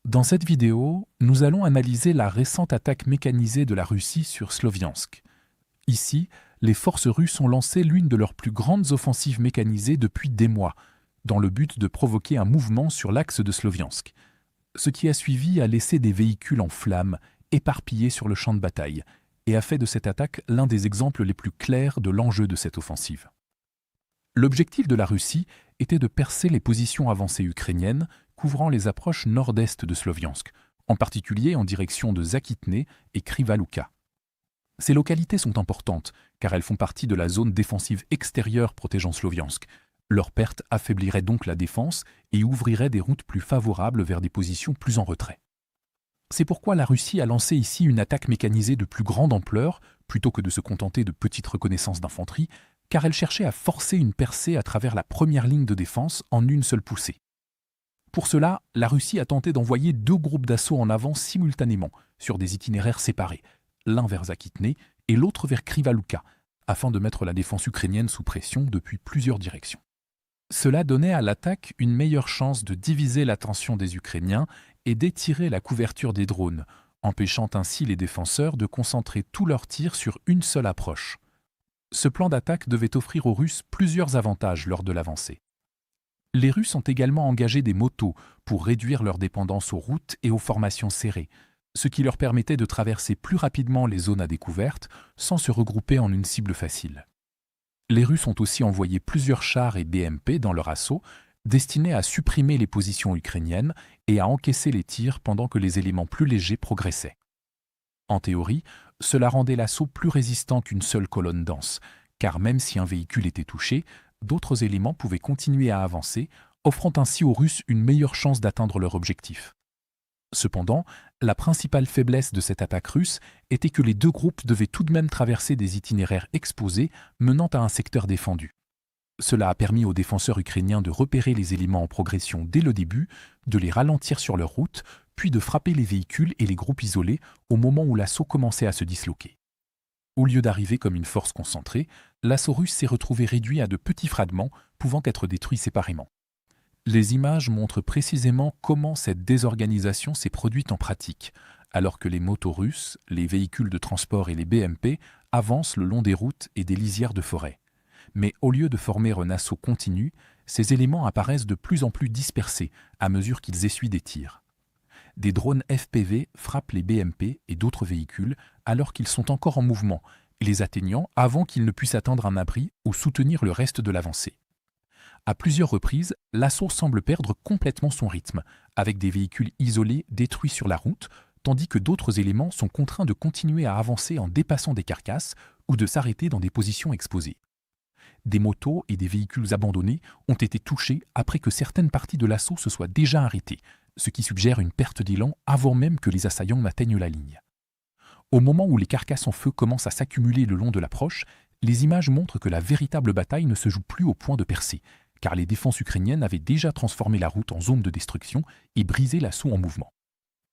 Dans cette vidéo, nous allons analyser la récente attaque mécanisée de la Russie sur Sloviansk. Ici, les forces russes ont lancé l'une de leurs plus grandes offensives mécanisées depuis des mois, dans le but de provoquer un mouvement sur l'axe de Sloviansk. Ce qui a suivi a laissé des véhicules en flammes, éparpillés sur le champ de bataille, et a fait de cette attaque l'un des exemples les plus clairs de l'enjeu de cette offensive. L'objectif de la Russie était de percer les positions avancées ukrainiennes couvrant les approches nord-est de Sloviansk, en particulier en direction de Zakitne et Krivaluka. Ces localités sont importantes car elles font partie de la zone défensive extérieure protégeant Sloviansk. Leur perte affaiblirait donc la défense et ouvrirait des routes plus favorables vers des positions plus en retrait. C'est pourquoi la Russie a lancé ici une attaque mécanisée de plus grande ampleur, plutôt que de se contenter de petites reconnaissances d'infanterie, car elle cherchait à forcer une percée à travers la première ligne de défense en une seule poussée. Pour cela, la Russie a tenté d'envoyer 2 groupes d'assaut en avant simultanément, sur des itinéraires séparés, l'un vers Zakitne et l'autre vers Krivaluka, afin de mettre la défense ukrainienne sous pression depuis plusieurs directions. Cela donnait à l'attaque une meilleure chance de diviser l'attention des Ukrainiens et d'étirer la couverture des drones, empêchant ainsi les défenseurs de concentrer tous leurs tirs sur une seule approche. Ce plan d'attaque devait offrir aux Russes plusieurs avantages lors de l'avancée. Les Russes ont également engagé des motos pour réduire leur dépendance aux routes et aux formations serrées, ce qui leur permettait de traverser plus rapidement les zones à découverte sans se regrouper en une cible facile. Les Russes ont aussi envoyé plusieurs chars et BMP dans leur assaut, destinés à supprimer les positions ukrainiennes et à encaisser les tirs pendant que les éléments plus légers progressaient. En théorie, cela rendait l'assaut plus résistant qu'une seule colonne dense, car même si un véhicule était touché, d'autres éléments pouvaient continuer à avancer, offrant ainsi aux Russes une meilleure chance d'atteindre leur objectif. Cependant, la principale faiblesse de cette attaque russe était que les 2 groupes devaient tout de même traverser des itinéraires exposés menant à un secteur défendu. Cela a permis aux défenseurs ukrainiens de repérer les éléments en progression dès le début, de les ralentir sur leur route, puis de frapper les véhicules et les groupes isolés au moment où l'assaut commençait à se disloquer. Au lieu d'arriver comme une force concentrée, l'assaut russe s'est retrouvé réduit à de petits fragments pouvant être détruits séparément. Les images montrent précisément comment cette désorganisation s'est produite en pratique, alors que les motos russes, les véhicules de transport et les BMP avancent le long des routes et des lisières de forêt. Mais au lieu de former un assaut continu, ces éléments apparaissent de plus en plus dispersés à mesure qu'ils essuient des tirs. Des drones FPV frappent les BMP et d'autres véhicules alors qu'ils sont encore en mouvement, les atteignant avant qu'ils ne puissent atteindre un abri ou soutenir le reste de l'avancée. À plusieurs reprises, l'assaut semble perdre complètement son rythme, avec des véhicules isolés détruits sur la route, tandis que d'autres éléments sont contraints de continuer à avancer en dépassant des carcasses ou de s'arrêter dans des positions exposées. Des motos et des véhicules abandonnés ont été touchés après que certaines parties de l'assaut se soient déjà arrêtées, ce qui suggère une perte d'élan avant même que les assaillants n'atteignent la ligne. Au moment où les carcasses en feu commencent à s'accumuler le long de l'approche, les images montrent que la véritable bataille ne se joue plus au point de percer, car les défenses ukrainiennes avaient déjà transformé la route en zone de destruction et brisé l'assaut en mouvement.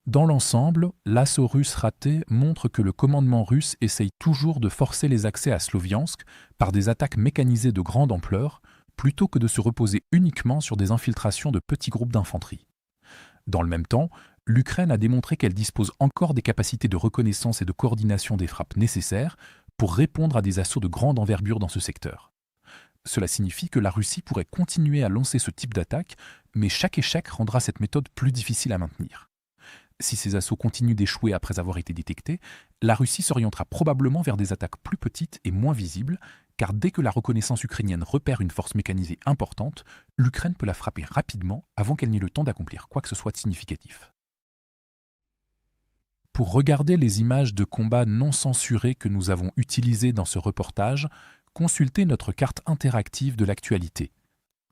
Dans l'ensemble, l'assaut russe raté montre que le commandement russe essaye toujours de forcer les accès à Sloviansk par des attaques mécanisées de grande ampleur, plutôt que de se reposer uniquement sur des infiltrations de petits groupes d'infanterie. Dans le même temps, l'Ukraine a démontré qu'elle dispose encore des capacités de reconnaissance et de coordination des frappes nécessaires pour répondre à des assauts de grande envergure dans ce secteur. Cela signifie que la Russie pourrait continuer à lancer ce type d'attaque, mais chaque échec rendra cette méthode plus difficile à maintenir. Si ces assauts continuent d'échouer après avoir été détectés, la Russie s'orientera probablement vers des attaques plus petites et moins visibles, car dès que la reconnaissance ukrainienne repère une force mécanisée importante, l'Ukraine peut la frapper rapidement avant qu'elle n'ait le temps d'accomplir quoi que ce soit de significatif. Pour regarder les images de combats non censurées que nous avons utilisées dans ce reportage, consultez notre carte interactive de l'actualité.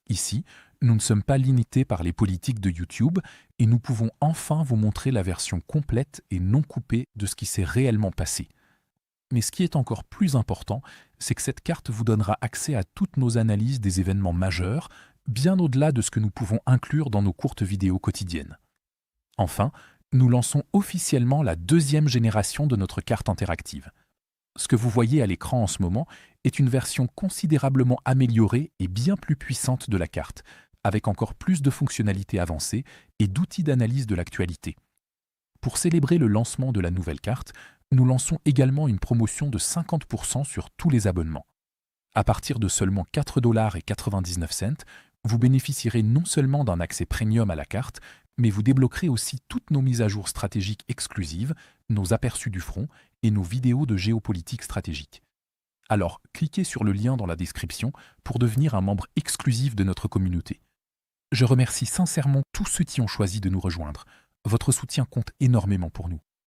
Ici, nous ne sommes pas limités par les politiques de YouTube et nous pouvons enfin vous montrer la version complète et non coupée de ce qui s'est réellement passé. Mais ce qui est encore plus important, c'est que cette carte vous donnera accès à toutes nos analyses des événements majeurs, bien au-delà de ce que nous pouvons inclure dans nos courtes vidéos quotidiennes. Enfin, nous lançons officiellement la 2e génération de notre carte interactive. Ce que vous voyez à l'écran en ce moment est une version considérablement améliorée et bien plus puissante de la carte, avec encore plus de fonctionnalités avancées et d'outils d'analyse de l'actualité. Pour célébrer le lancement de la nouvelle carte, nous lançons également une promotion de 50% sur tous les abonnements. À partir de seulement 4,99 $, vous bénéficierez non seulement d'un accès premium à la carte, mais vous débloquerez aussi toutes nos mises à jour stratégiques exclusives, nos aperçus du front et nos vidéos de géopolitique stratégique. Alors, cliquez sur le lien dans la description pour devenir un membre exclusif de notre communauté. Je remercie sincèrement tous ceux qui ont choisi de nous rejoindre. Votre soutien compte énormément pour nous.